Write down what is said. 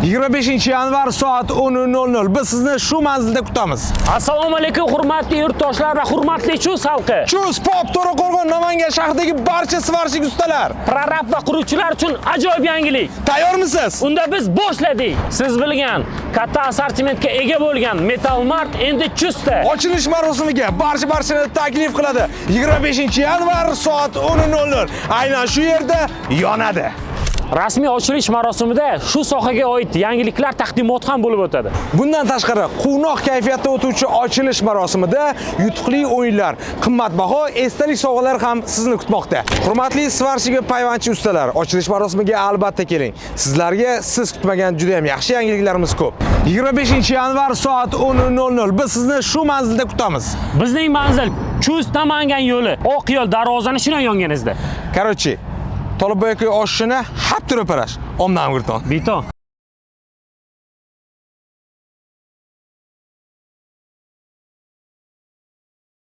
25-yanvar soat 10:00 biz sizni shu manzilda kutamiz. Assalomu alaykum hurmatli yurtdoshlar va hurmatli Chus xalqi. Chus Pop To'raqo'rg'on Namangan shahridagi barcha svarshik ustalar. Prorab va quruvchilar uchun ajoyib yangilik. Tayyormisiz? Unda biz boshladik. Siz bilgan katta assortimentga ega bo'lgan Metal Mart endi Chusda. Ochilish marosimiga barchani taklif qiladi. 25-yanvar soat 10:00 aynan shu yerda yonadi. Rasmiy ochilish marosimida shu sohaga oid yangiliklar taqdimoti ham bo'lib o'tadi. Bundan tashqari, quvnoq kayfiyatda o'tuvchi ochilish marosimida yutuqli o'yinlar, qimmatbaho esdalik sovg'alar ham sizni kutmoqda. Hurmatli svarshik va payvandchi ustalar, ochilish marosimiga albatta keling. Sizlarga siz kutmagan juda ham yaxshi yangiliklarimiz ko'p. 25-yanvar soat 10:00 biz sizni shu manzilda kutamiz. Bizning manzil Chus Namangan yo'li, Oq yo'l darvozani shuna yonganingizda. Короче, Tolibboyga oshishini hap turib parash. Omdan gurton. Biton.